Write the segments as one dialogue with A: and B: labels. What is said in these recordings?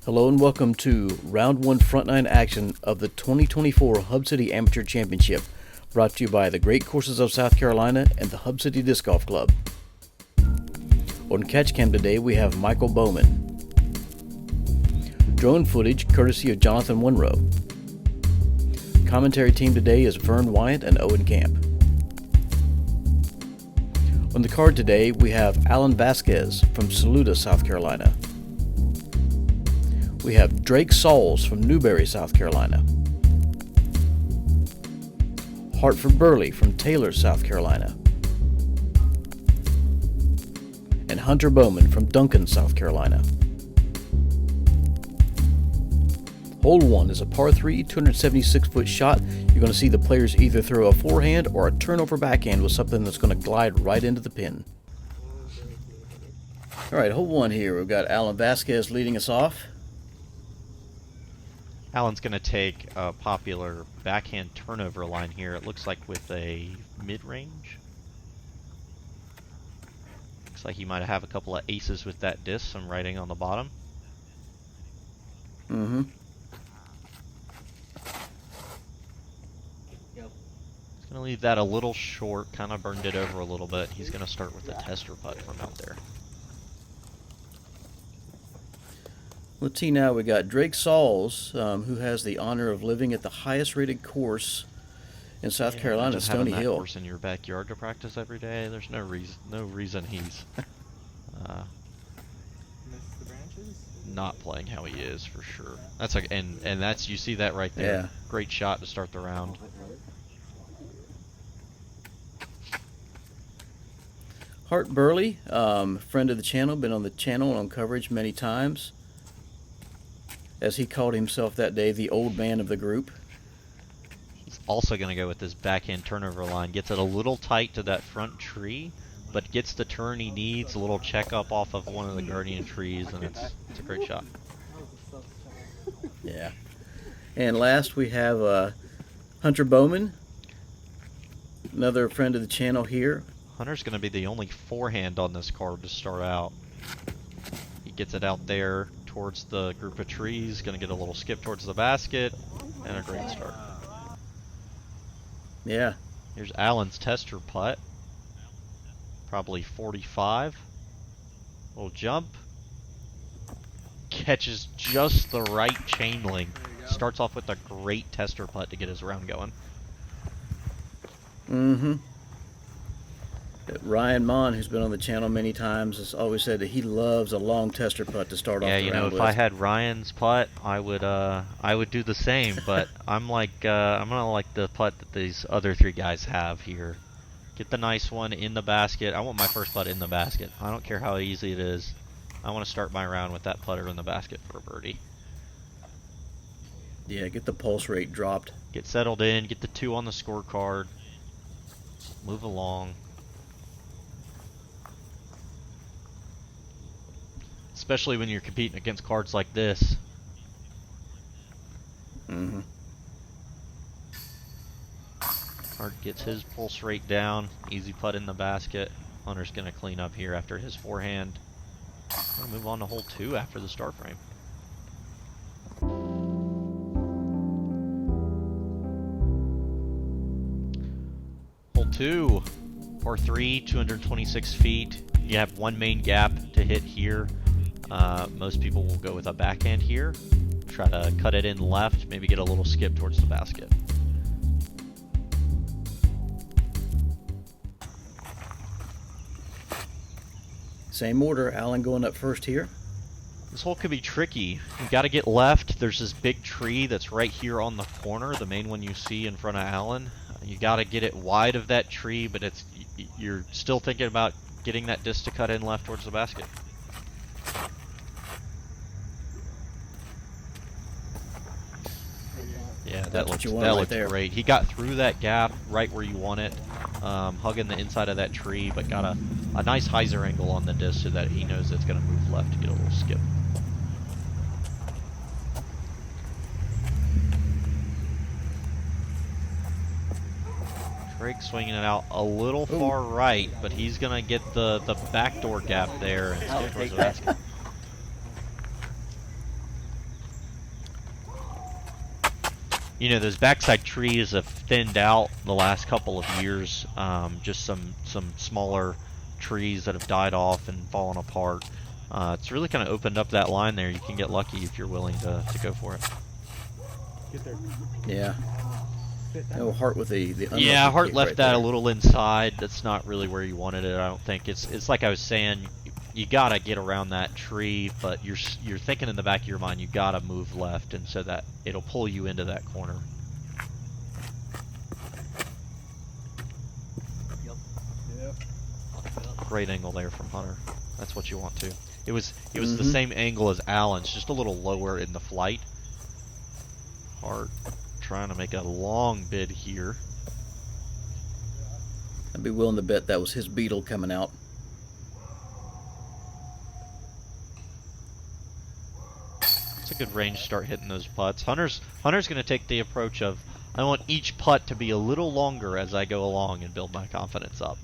A: Hello and welcome to Round 1 Front 9 action of the 2024 Hub City Amateur Championship, brought to you by the Great Courses of South Carolina and the Hub City Disc Golf Club. On catch cam today we have Michael Bowman. Drone footage courtesy of Jonathan Wunrow. Commentary team today is Vern Weygandt and Owen Camp. On the card today we have Vazquez from Saluda, South Carolina. We have Drake Sauls from Newberry, South Carolina. Hartford Berley from Taylor, South Carolina. And Hunter Bowman from Duncan, South Carolina. Hole 1 is a par 3, 276-foot shot. You're going to see the players either throw a forehand or a turnover backhand with something that's going to glide right into the pin. Alright, hole 1 here. We've got Vazquez leading us off.
B: Alan's going to take a popular backhand turnover line here. It looks like with a mid-range. Looks like he might have a couple of aces with that disc, some writing on the bottom.
A: Mm-hmm.
B: He's going to leave that a little short, kind of burned it over a little bit. He's going to start with a tester putt from out there.
A: Let's see now, we got Drake Sauls, who has the honor of living at the highest rated course in South Carolina, Stony Hill.
B: Course in your backyard to practice every day. There's no reason he's not playing how he is, for sure. That's like, and that's, you see that right there.
A: Yeah.
B: Great shot to start the round.
A: Hart Berley, friend of the channel, been on the channel and on coverage many times. As he called himself that day, the old man of the group.
B: He's also going to go with this backhand turnover line. Gets it a little tight to that front tree, but gets the turn he needs, a little check up off of one of the guardian trees, and it's a great shot.
A: Yeah. And last we have Hunter Bowman, another friend of the channel here.
B: Hunter's going to be the only forehand on this card to start out. He gets it out there towards the group of trees, going to get a little skip towards the basket, and a great start.
A: Yeah.
B: Here's Alan's tester putt. Probably 45. Little jump. Catches just the right chain link. Starts off with a great tester putt to get his round going.
A: Mm-hmm. Ryan Mon, who's been on the channel many times, has always said that he loves a long tester putt to start off the round with.
B: Yeah, you know, if I had Ryan's putt, I would do the same. But I'm gonna like the putt that these other three guys have here. Get the nice one in the basket. I want my first putt in the basket. I don't care how easy it is. I want to start my round with that putter in the basket for a birdie.
A: Yeah, get the pulse rate dropped.
B: Get settled in. Get the 2 on the scorecard. Move along. Especially when you're competing against cards like this.
A: Mm-hmm.
B: Hart gets his pulse rate down. Easy putt in the basket. Hunter's going to clean up here after his forehand. We'll move on to hole 2 after the star frame. Hole 2, par 3, 226 feet. You have one main gap to hit here. Most people will go with a backhand here. Try to cut it in left, maybe get a little skip towards the basket.
A: Same order, Alan going up first here.
B: This hole could be tricky. You got to get left. There's this big tree that's right here on the corner, the main one you see in front of Alan. You got to get it wide of that tree, but you're still thinking about getting that disc to cut in left towards the basket. Yeah, that looks great. He got through that gap right where you want it, hugging the inside of that tree, but got a nice hyzer angle on the disc so that he knows it's going to move left to get a little skip. Drake swinging it out a little far right, but he's going to get the backdoor gap there and skip towards the basket. you know, those backside trees have thinned out the last couple of years. Just some smaller trees that have died off and fallen apart. It's really kind of opened up that line there. You can get lucky if you're willing to go for it.
A: Yeah. No, Hart with the
B: yeah, Hart left
A: right
B: that
A: there.
B: a little inside. That's not really where you wanted it. I don't think it's like I was saying. You gotta get around that tree, but you're thinking in the back of your mind you gotta move left, and so that it'll pull you into that corner.
C: Yep.
B: Great angle there from Hunter. That's what you want to. It was the same angle as Allen's, just a little lower in the flight. Hart trying to make a long bid here.
A: I'd be willing to bet that was his beetle coming out.
B: It's a good range to start hitting those putts. Hunter's going to take the approach of, I want each putt to be a little longer as I go along and build my confidence up.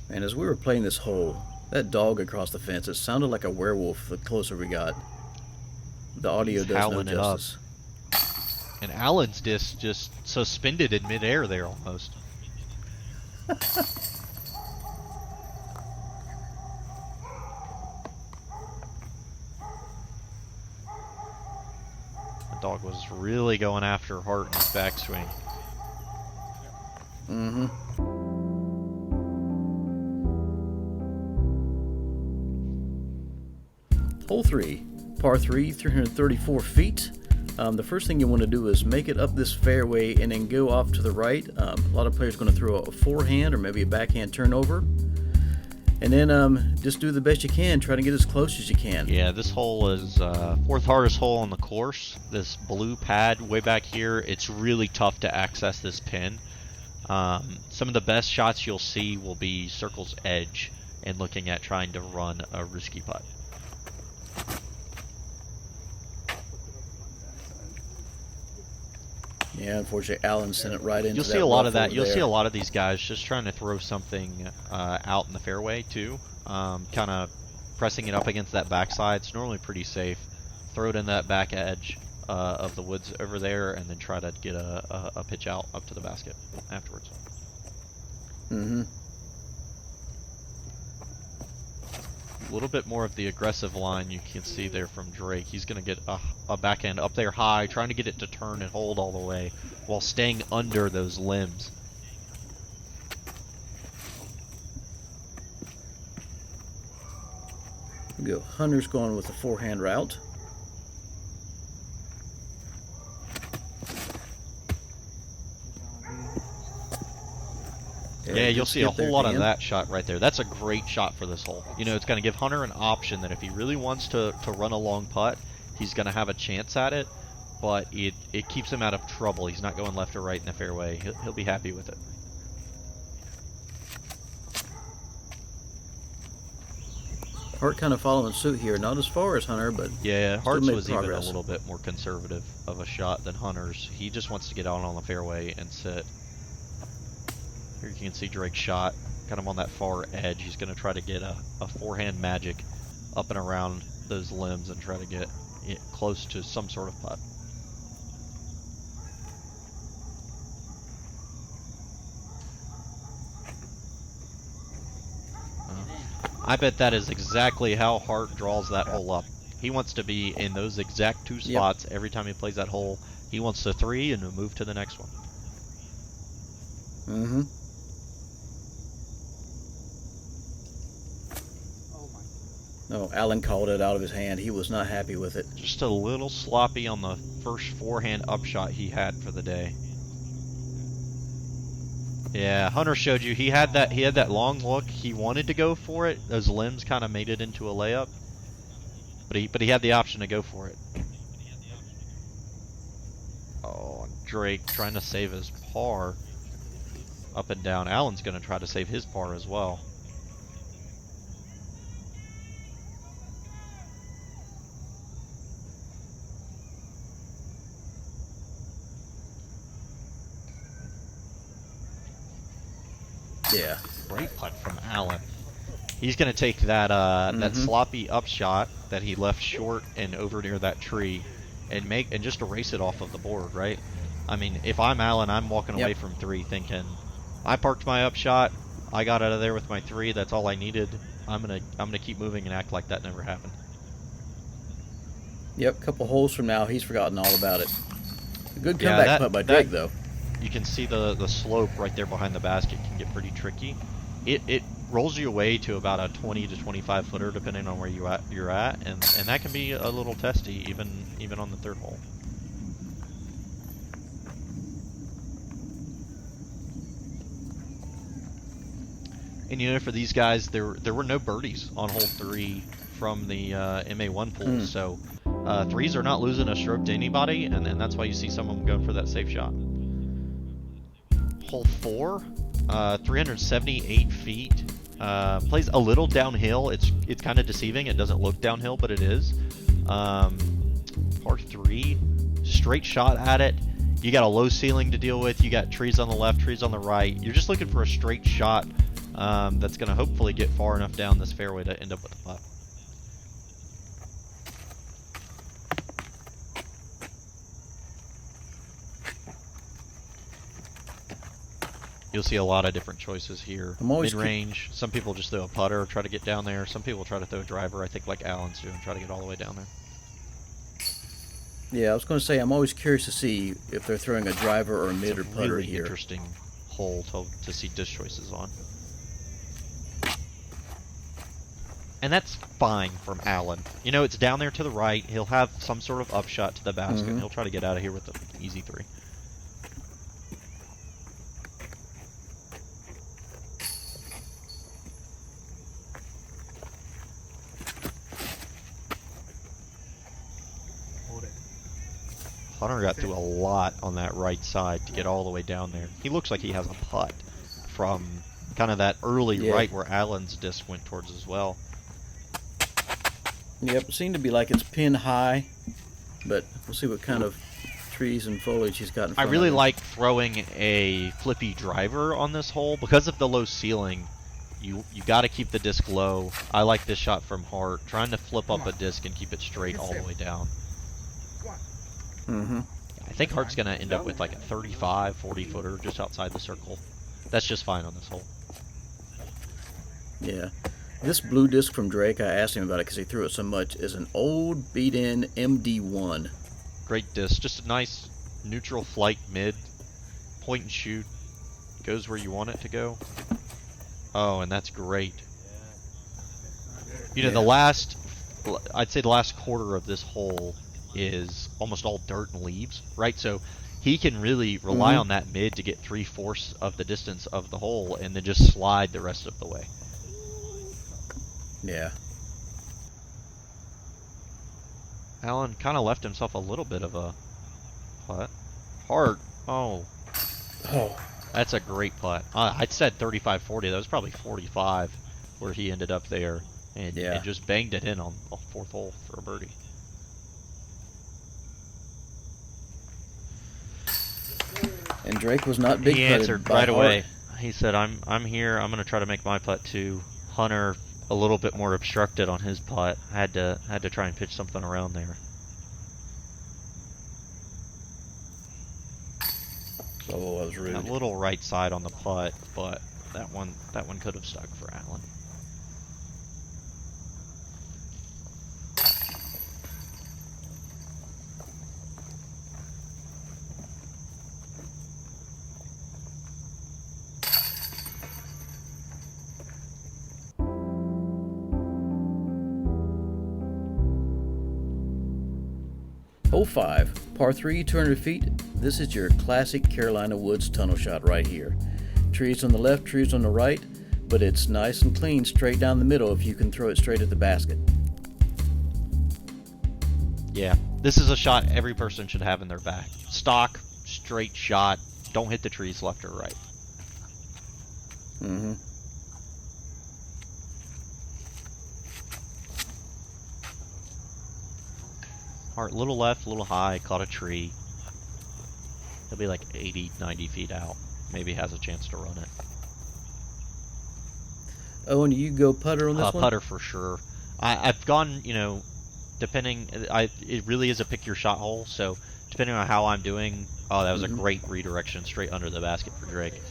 A: And as we were playing this hole, that dog across the fence, it sounded like a werewolf the closer we got. The audio
B: He's
A: does no
B: howling it up.
A: justice.
B: And Allen's disc just suspended in midair there almost. The dog was really going after Hart in his backswing.
A: Mm-hmm. Hole 3, par 3, 334 feet. The first thing you want to do is make it up this fairway and then go off to the right. A lot of players are going to throw a forehand or maybe a backhand turnover. And then just do the best you can. Try to get as close as you can.
B: Yeah, this hole is fourth hardest hole on the course. This blue pad way back here, it's really tough to access this pin. Some of the best shots you'll see will be circle's edge and looking at trying to run a risky putt.
A: Yeah, unfortunately, Allen sent it right into
B: You'll
A: that
B: see a lot
A: rough
B: of that.
A: over
B: You'll
A: there.
B: see a lot of these guys just trying to throw something out in the fairway too. Kind of pressing it up against that backside. It's normally pretty safe. Throw it in that back edge of the woods over there, and then try to get a pitch out up to the basket afterwards.
A: Mm-hmm.
B: A little bit more of the aggressive line you can see there from Drake. He's going to get a backhand up there high, trying to get it to turn and hold all the way while staying under those limbs.
A: We go. Hunter's going with the forehand route.
B: Yeah, you'll see a
A: Skip there,
B: whole lot of
A: Dan.
B: that shot right there. That's a great shot for this hole. You know, it's going to give Hunter an option that if he really wants to run a long putt, he's going to have a chance at it, but it keeps him out of trouble. He's not going left or right in the fairway. He'll be happy with it.
A: Hart kind of following suit here. Not as far as Hunter, but
B: Yeah,
A: still
B: Hart's
A: make
B: was even a
A: progress.
B: little bit more conservative of a shot than Hunter's. He just wants to get out on the fairway and sit. Here you can see Drake's shot, kind of on that far edge. He's going to try to get a forehand magic up and around those limbs and try to get it close to some sort of putt. I bet that is exactly how Hart draws that hole up. He wants to be in those exact two spots every time he plays that hole. He wants the 3 and to move to the next one.
A: Mm-hmm. No, Allen called it out of his hand. He was not happy with it.
B: Just a little sloppy on the first forehand upshot he had for the day. Yeah, Hunter showed you he had that long look. He wanted to go for it. Those limbs kind of made it into a layup. But he had the option to go for it. Oh, Drake trying to save his par. Up and down. Allen's going to try to save his par as well.
A: Yeah.
B: Great putt from Allen. He's going to take that that sloppy upshot that he left short and over near that tree and just erase it off of the board, right? I mean, if I'm Alan, I'm walking away from 3 thinking, I parked my upshot, I got out of there with my 3, that's all I needed. I'm gonna keep moving and act like that never happened.
A: Yep, a couple holes from now, he's forgotten all about it. A good comeback putt by Drake, though.
B: You can see the slope right there behind the basket can get pretty tricky. It rolls you away to about a 20 to 25 footer depending on where you're at, and that can be a little testy even on the 3rd hole. And you know, for these guys, there were no birdies on hole 3 from the MA1 pool, so 3s are not losing a stroke to anybody, and that's why you see some of them going for that safe shot. Hole 4, 378 feet. Plays a little downhill. It's kind of deceiving. It doesn't look downhill, but it is. Par 3, straight shot at it. You got a low ceiling to deal with. You got trees on the left, trees on the right. You're just looking for a straight shot that's going to hopefully get far enough down this fairway to end up with a putt. You'll see a lot of different choices here. Mid-range, some people just throw a putter, try to get down there. Some people try to throw a driver, I think like Alan's doing, try to get all the way down there.
A: Yeah, I was going to say, I'm always curious to see if they're throwing a driver or a mid or putter
B: really
A: here.
B: Interesting hole to see disc choices on. And that's fine from Alan. You know, it's down there to the right. He'll have some sort of upshot to the basket. He'll try to get out of here with an easy 3. Hunter got through a lot on that right side to get all the way down there. He looks like he has a putt from kind of that early right where Alan's disc went towards as well.
A: Yep, it seemed to be like it's pin high, but we'll see what kind of trees and foliage he's got in front
B: I really
A: of him.
B: like throwing a flippy driver on this hole. Because of the low ceiling, you got to keep the disc low. I like this shot from Hart, trying to flip up a disc and keep it straight all the way down. I think Hart's going to end up with like a 35, 40 footer just outside the circle. That's just fine on this hole.
A: Yeah. This blue disc from Drake, I asked him about it because he threw it so much, is an old beat-in MD1.
B: Great disc. Just a nice neutral flight mid. Point and shoot. Goes where you want it to go. Oh, and that's great. You know, I'd say the last quarter of this hole is almost all dirt and leaves, right? So he can really rely on that mid to get 3/4 of the distance of the hole and then just slide the rest of the way.
A: Yeah.
B: Alan kind of left himself a little bit of a putt. Hart, oh. That's a great putt. I'd said 35-40. That was probably 45 where he ended up there and just banged it in on the 4th hole for a birdie.
A: And Drake was not big.
B: He answered right away. He said, I'm here. I'm going to try to make my putt too. Hunter, a little bit more obstructed on his putt. Had to try and pitch something around there.
A: Oh, that was rude.
B: A little right side on the putt, but that one could have stuck for Alan.
A: Hole 5, par 3, 200 feet. This is your classic Carolina Woods tunnel shot right here. Trees on the left, trees on the right, but it's nice and clean straight down the middle if you can throw it straight at the basket.
B: Yeah, this is a shot every person should have in their bag. Stock, straight shot, don't hit the trees left or right. Hart, little left, little high, caught a tree. He'll be like 80, 90 feet out. Maybe has a chance to run it.
A: Owen, do you go putter on this one?
B: Putter for sure. I've gone, depending, it really is a pick your shot hole. So depending on how I'm doing, oh, that was a great redirection straight under the basket for Drake.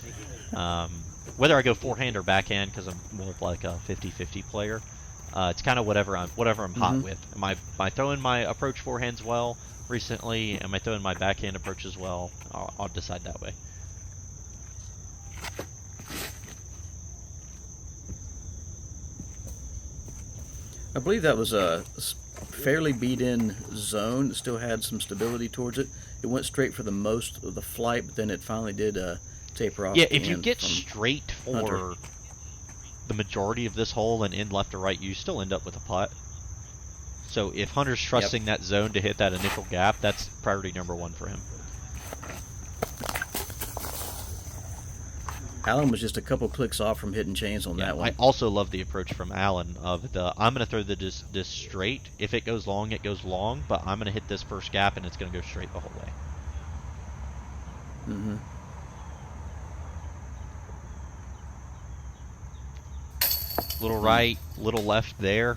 B: Whether I go forehand or backhand, because I'm more of like a 50-50 player, it's kind of whatever I'm hot with. Am I throwing my approach forehands well recently? Am I throwing my backhand approach as well? I'll decide that way.
A: I believe that was a fairly beat-in zone that still had some stability towards it. It went straight for the most of the flight, but then it finally did taper off.
B: Yeah, if you get straight for
A: Hunter.
B: the majority of this hole and in left or right, you still end up with a putt. So if Hunter's trusting that zone to hit that initial gap, that's priority number one for him.
A: Alan was just a couple clicks off from hitting chains on that one.
B: I also love the approach from Alan of the, I'm going to throw this straight. If it goes long, it goes long, but I'm going to hit this first gap and it's going to go straight the whole way. Little right, little left there.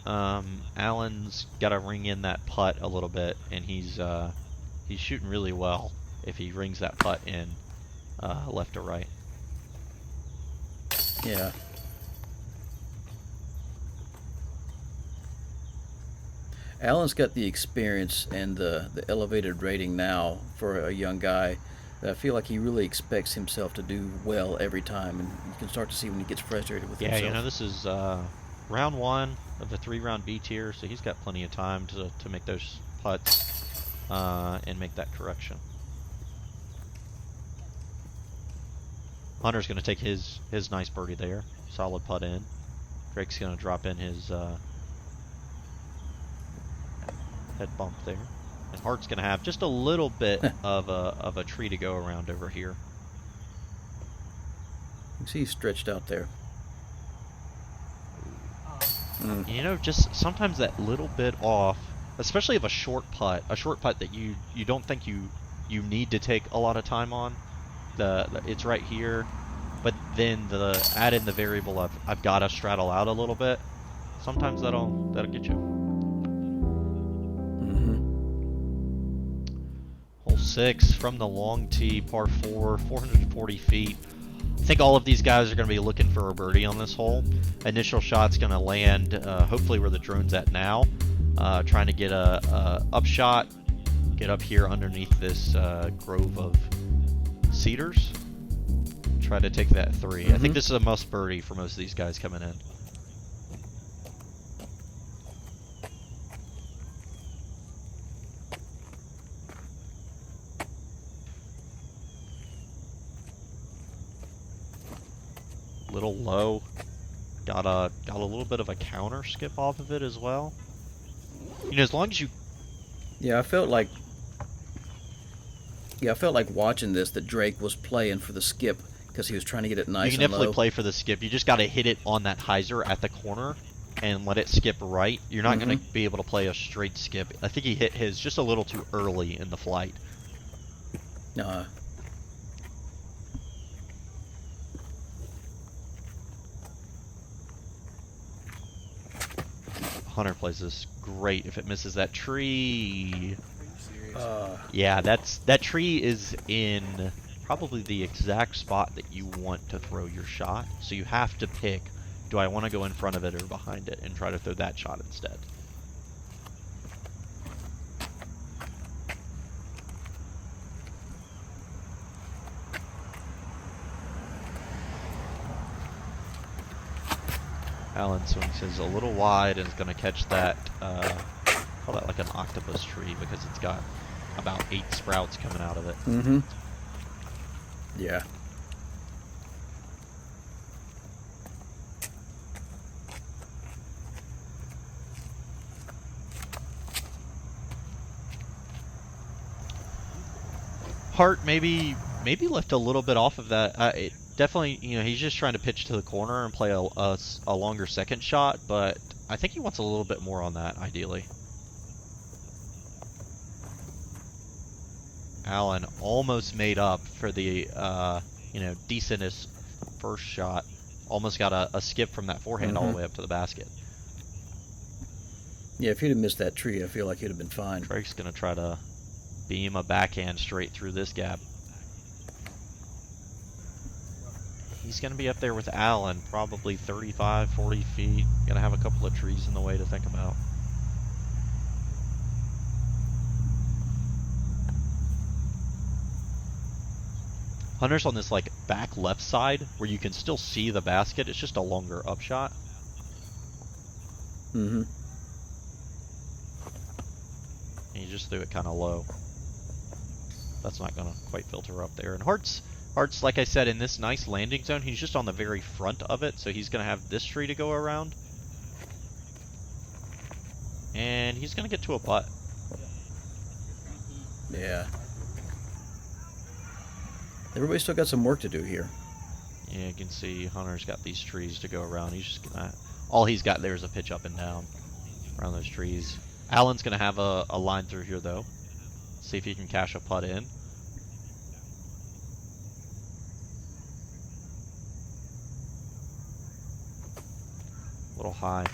B: Alan's got to ring in that putt a little bit, and he's shooting really well if he rings that putt in left or right.
A: Yeah. Alan's got the experience and the elevated rating now for a young guy that I feel like he really expects himself to do well every time, and you can start to see when he gets frustrated with himself.
B: Yeah, you know, this is round one of the 3-round B tier, so he's got plenty of time to make those putts and make that correction. Hunter's going to take his nice birdie there. Solid putt in. Drake's going to drop in his head bump there. And Hart's going to have just a little bit of a tree to go around over here.
A: You see he's stretched out there.
B: You know, just sometimes that little bit off, especially of a short putt that you don't think you need to take a lot of time on. It's right here, but then add in the variable of I've got to straddle out a little bit. Sometimes that'll get you. Hole 6 from the long tee, par 4, 440 feet. I think all of these guys are going to be looking for a birdie on this hole. Initial shot's going to land hopefully where the drone's at now. Trying to get a upshot, get up here underneath this grove of cedars. Try to take that 3. I think this is a must birdie for most of these guys coming in. Little low. Got a little bit of a counter skip off of it as well. You know, as long as you...
A: Yeah, I felt like watching this that Drake was playing for the skip because he was trying to get it nice and low.
B: You can definitely play for the skip. You just got to hit it on that hyzer at the corner and let it skip right. You're not going to be able to play a straight skip. I think he hit his just a little too early in the flight. Hunter plays this great. If it misses that tree, yeah, that tree is in probably the exact spot that you want to throw your shot. So you have to pick: do I want to go in front of it or behind it, and try to throw that shot instead. Alan swings his a little wide and is going to catch that, call that like an octopus tree because it's got about 8 sprouts coming out of it.
A: Yeah.
B: Hart maybe left a little bit off of that. Definitely, you know, he's just trying to pitch to the corner and play a longer second shot, but I think he wants a little bit more on that, ideally. Alan almost made up for the, decentest first shot. Almost got a skip from that forehand all the way up to the basket.
A: Yeah, if he'd have missed that tree, I feel like he'd have been fine.
B: Drake's going to try to beam a backhand straight through this gap. He's going to be up there with Allen, probably 35, 40 feet. Going to have a couple of trees in the way to think about. Hunter's on this like back left side where you can still see the basket. It's just a longer upshot.
A: Mm-hmm.
B: And you just threw it kind of low. That's not going to quite filter up there. And Hart's, like I said, in this nice landing zone, he's just on the very front of it, so he's going to have this tree to go around. And he's going to get to a putt.
A: Yeah. Everybody's still got some work to do here.
B: Yeah, you can see Hunter's got these trees to go around. He's just gonna, all he's got there is a pitch up and down around those trees. Allen's going to have a line through here, though. See if he can cash a putt in. A little high.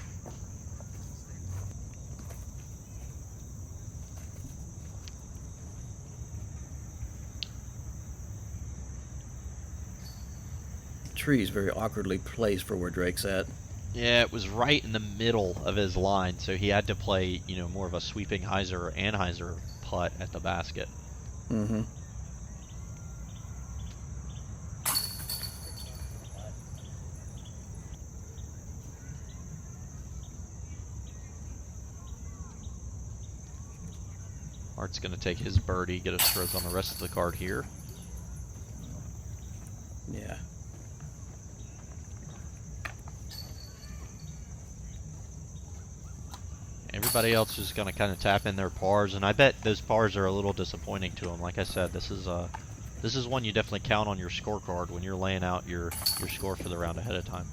A: Tree's very awkwardly placed for where Drake's at.
B: Yeah, it was right in the middle of his line, so he had to play, you know, more of a sweeping hyzer or anhyzer putt at the basket.
A: Mm-hmm.
B: Art's going to take his birdie, get a stroke on the rest of the card here.
A: Yeah.
B: Everybody else is going to kind of tap in their pars, and I bet those pars are a little disappointing to them. Like I said, this is one you definitely count on your scorecard when you're laying out your score for the round ahead of time.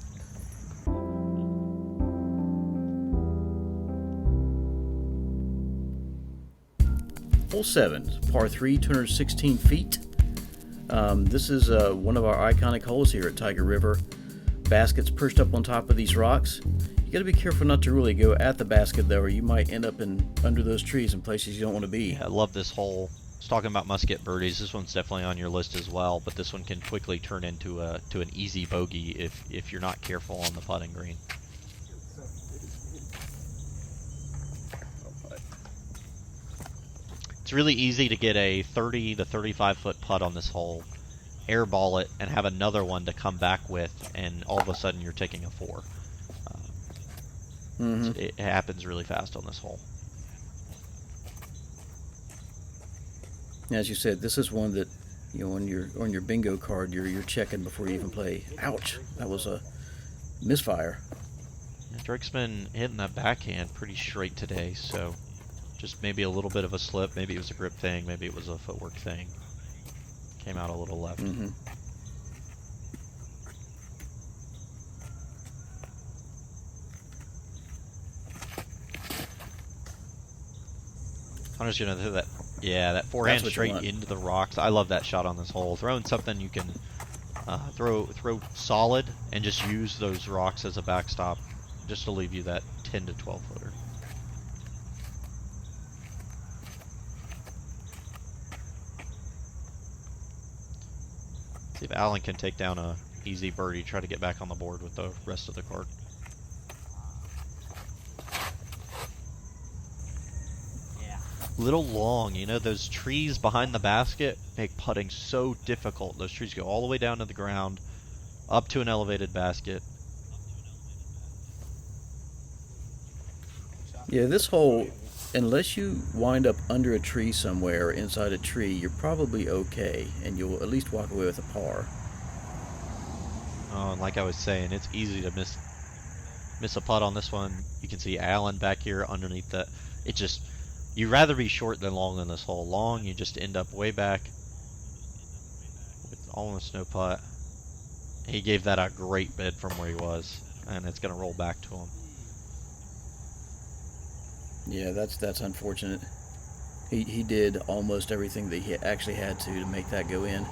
A: Hole 7, par 3, 216 feet. This is one of our iconic holes here at Tyger River. Baskets perched up on top of these rocks. You got to be careful not to really go at the basket, though, or you might end up under those trees in places you don't want to be.
B: Yeah, I love this hole. I was talking about must get birdies. This one's definitely on your list as well, but this one can quickly turn into an easy bogey if you're not careful on the putting green. It's really easy to get a 30 to 35 foot putt on this hole, airball it, and have another one to come back with, and all of a sudden you're taking a 4. It happens really fast on this hole.
A: As you said, this is one that, you know, on your bingo card, you're checking before you even play. Ouch! That was a misfire.
B: Yeah, Drake's been hitting that backhand pretty straight today, so just maybe a little bit of a slip. Maybe it was a grip thing. Maybe it was a footwork thing. Came out a little left.
A: Mm-hmm.
B: Hunter's gonna hit that. Yeah, that forehand straight into the rocks. I love that shot on this hole. Throwing something you can throw solid and just use those rocks as a backstop, just to leave you that 10 to 12 footer. See if Allen can take down a easy birdie. Try to get back on the board with the rest of the card. Little long, you know, those trees behind the basket make putting so difficult. Those trees go all the way down to the ground, up to an elevated basket.
A: Yeah, this hole, unless you wind up under a tree somewhere, inside a tree, you're probably okay, and you'll at least walk away with a par.
B: Oh, and like I was saying, it's easy to miss a putt on this one. You can see Allen back here underneath that. It just, you'd rather be short than long in this hole. Long, you just end up way back with almost no putt. He gave that a great bid from where he was, and it's going to roll back to him.
A: Yeah, that's unfortunate. He did almost everything that he actually had to make that go in.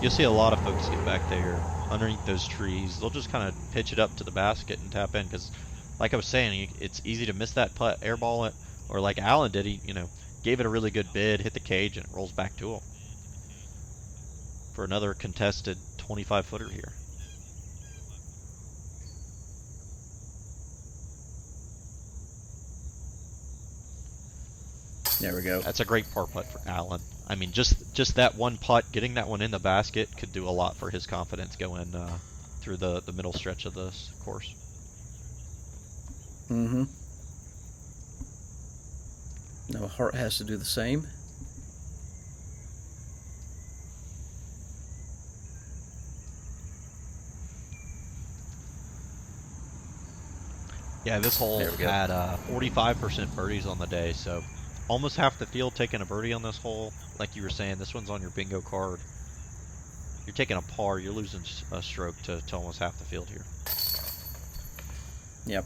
B: You'll see a lot of folks get back there underneath those trees. They'll just kind of pitch it up to the basket and tap in, because like I was saying, it's easy to miss that putt, airball it, or like Alan did, he gave it a really good bid, hit the cage, and it rolls back to him for another contested 25-footer here.
A: There we go.
B: That's a great par putt for Alan. I mean, just that one putt, getting that one in the basket could do a lot for his confidence going through the middle stretch of this course.
A: Mm-hmm. Now Hart has to do the same.
B: Yeah, this hole had 45% birdies on the day, so almost half the field taking a birdie on this hole. Like you were saying, this one's on your bingo card. You're taking a par, you're losing a stroke to almost half the field here.
A: Yep.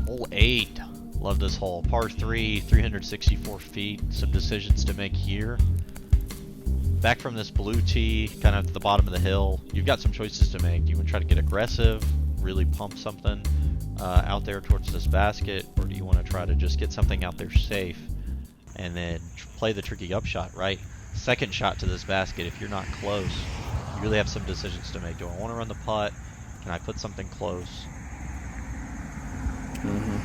B: Hole 8. Love this hole. Par 3, 364 feet. Some decisions to make here. Back from this blue tee, kind of at the bottom of the hill, you've got some choices to make. Do you want to try to get aggressive, really pump something out there towards this basket, or do you want to try to just get something out there safe and then play the tricky upshot, right? Second shot to this basket, if you're not close, you really have some decisions to make. Do I want to run the putt? Can I put something close?
A: Mm-hmm.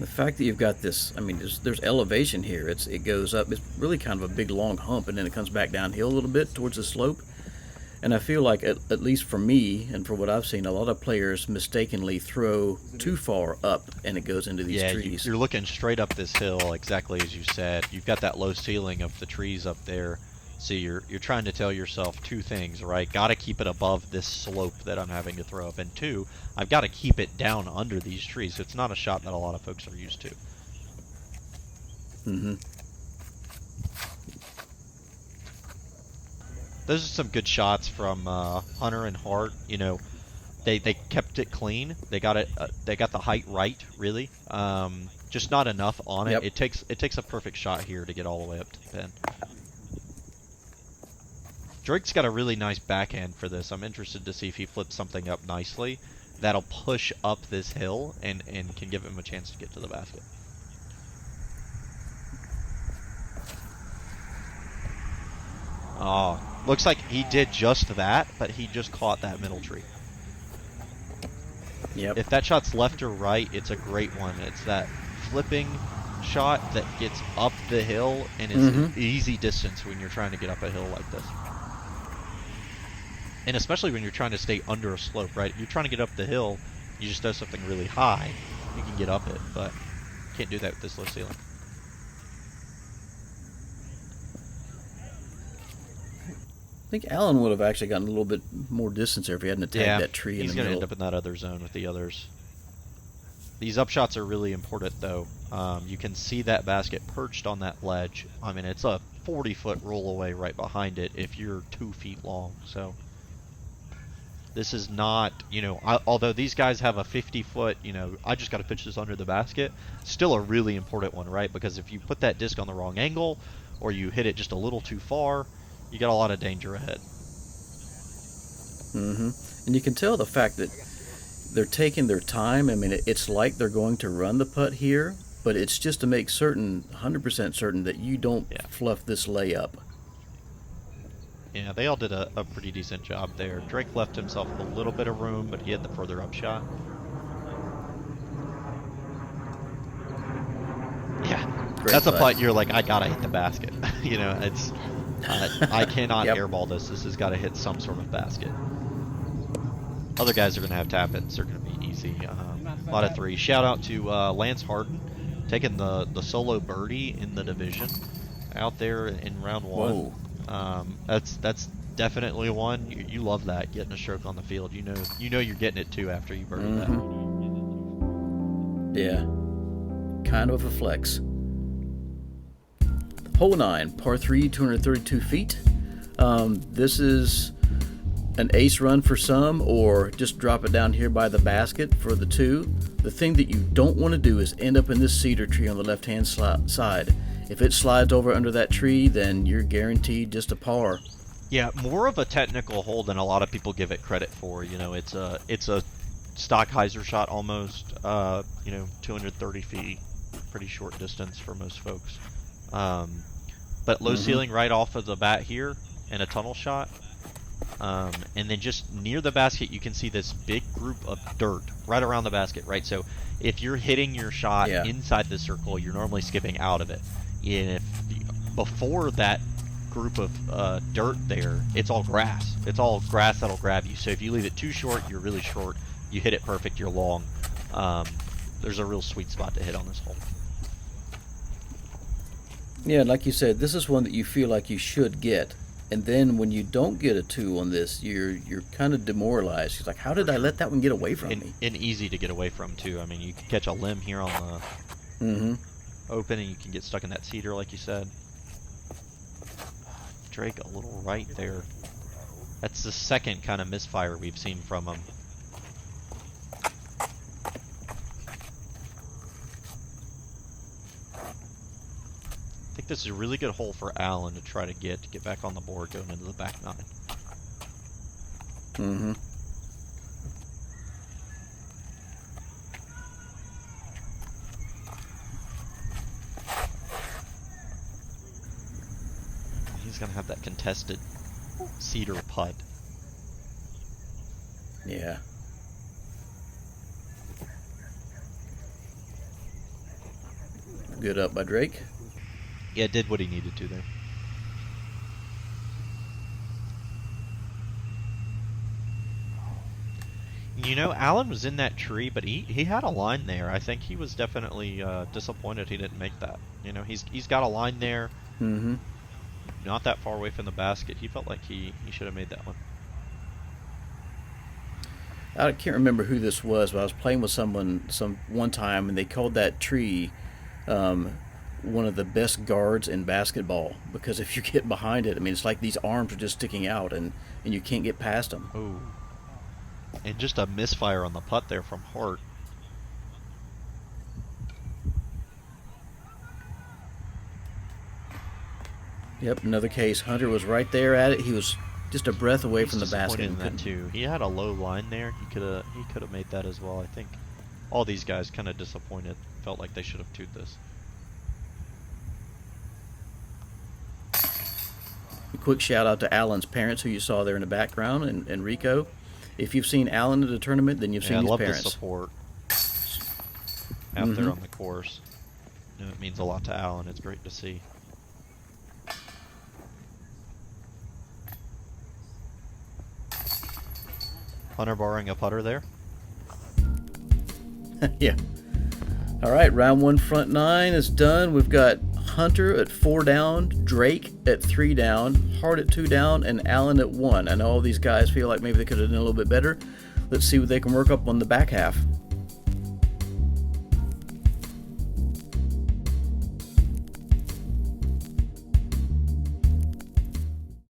A: The fact that you've got this, I mean, there's elevation here. It goes up. It's really kind of a big long hump, and then it comes back downhill a little bit towards the slope. And I feel like, at least for me and for what I've seen, a lot of players mistakenly throw too far up, and it goes into these trees.
B: You're looking straight up this hill, exactly as you said. You've got that low ceiling of the trees up there. So you're trying to tell yourself two things, right? Got to keep it above this slope that I'm having to throw up, and two, I've got to keep it down under these trees. It's not a shot that a lot of folks are used to.
A: Mm-hmm.
B: Those are some good shots from Hunter and Hart. You know, they kept it clean. They got it. They got the height right, really. Just not enough on it.
A: Yep.
B: It takes a perfect shot here to get all the way up to the pin. Drake's got a really nice backhand for this. I'm interested to see if he flips something up nicely that'll push up this hill and can give him a chance to get to the basket. Oh, looks like he did just that, but he just caught that middle tree.
A: Yep.
B: If that shot's left or right, it's a great one. It's that flipping shot that gets up the hill and is an easy distance when you're trying to get up a hill like this. And especially when you're trying to stay under a slope, right? If you're trying to get up the hill, you just do something really high, you can get up it, but you can't do that with this low ceiling.
A: I think Allen would have actually gotten a little bit more distance there if he hadn't attacked that tree in the middle.
B: He's going to end up in that other zone with the others. These upshots are really important, though. You can see that basket perched on that ledge. I mean, it's a 40-foot roll away right behind it if you're 2 feet long, so... This is not, although these guys have a 50-foot, I just got to pitch this under the basket, still a really important one, right? Because if you put that disc on the wrong angle or you hit it just a little too far, you got a lot of danger ahead.
A: Mm-hmm. And you can tell the fact that they're taking their time. I mean, it's like they're going to run the putt here, but it's just to make certain, 100% certain that you don't fluff this layup.
B: Yeah, they all did a pretty decent job there. Drake left himself a little bit of room, but he had the further up shot. Yeah,
A: Great
B: that's
A: putt.
B: a putt you're like, I gotta hit the basket. You know, it's I cannot airball this. This has got to hit some sort of basket. Other guys are going to have tap-ins. They're going to be easy. A lot of threes. Shout out to Lance Harden taking the solo birdie in the division out there in round one.
A: Whoa.
B: That's definitely one. You love that, getting a stroke on the field. You know you're getting it too after you birdie that.
A: Yeah. Kind of a flex. Hole 9, par 3, 232 feet. This is an ace run for some, or just drop it down here by the basket for the 2. The thing that you don't want to do is end up in this cedar tree on the left-hand side. If it slides over under that tree, then you're guaranteed just a par.
B: Yeah, more of a technical hole than a lot of people give it credit for. You know, it's a Stockheiser shot almost. 230 feet, pretty short distance for most folks. But low ceiling right off of the bat here, and a tunnel shot. And then just near the basket, you can see this big group of dirt right around the basket, right? So if you're hitting your shot inside the circle, you're normally skipping out of it. If before that group of dirt there, it's all grass. It's all grass that'll grab you. So if you leave it too short, you're really short. You hit it perfect, you're long. There's a real sweet spot to hit on this hole.
A: Yeah, like you said, this is one that you feel like you should get. And then when you don't get a 2 on this, you're kind of demoralized. It's like, how did I let that one get away from me?
B: And easy to get away from, too. I mean, you can catch a limb here on the open, and you can get stuck in that cedar, like you said. Drake a little right there. That's the second kind of misfire we've seen from him. I think this is a really good hole for Allen to try to get back on the board going into the back 9. He's going to have that contested cedar putt.
A: Yeah. Good up by Drake.
B: Yeah, did what he needed to there. You know, Allen was in that tree, but he had a line there. I think he was definitely disappointed he didn't make that. You know, he's got a line there. Not that far away from the basket. He felt like he should have made that one.
A: I can't remember who this was, but I was playing with someone one time, and they called that tree one of the best guards in basketball, because if you get behind it, I mean, it's like these arms are just sticking out, and you can't get past them.
B: Oh, and just a misfire on the putt there from Hart.
A: Yep, another case. Hunter was right there at it. He was just a breath away from the basket.
B: In that too. He had a low line there. He could have made that as well. I think all these guys kind of disappointed. Felt like they should have two'd this.
A: A quick shout out to Alan's parents, who you saw there in the background, and Rico. If you've seen Alan at a tournament, then you've seen his parents.
B: I love the support out there on the course. You know, it means a lot to Alan. It's great to see. Hunter borrowing a putter there.
A: Yeah. All right, round 1 front 9 is done. We've got Hunter at 4 down, Drake at 3 down, Hart at 2 down, and Allen at 1. I know all these guys feel like maybe they could have done a little bit better. Let's see what they can work up on the back half.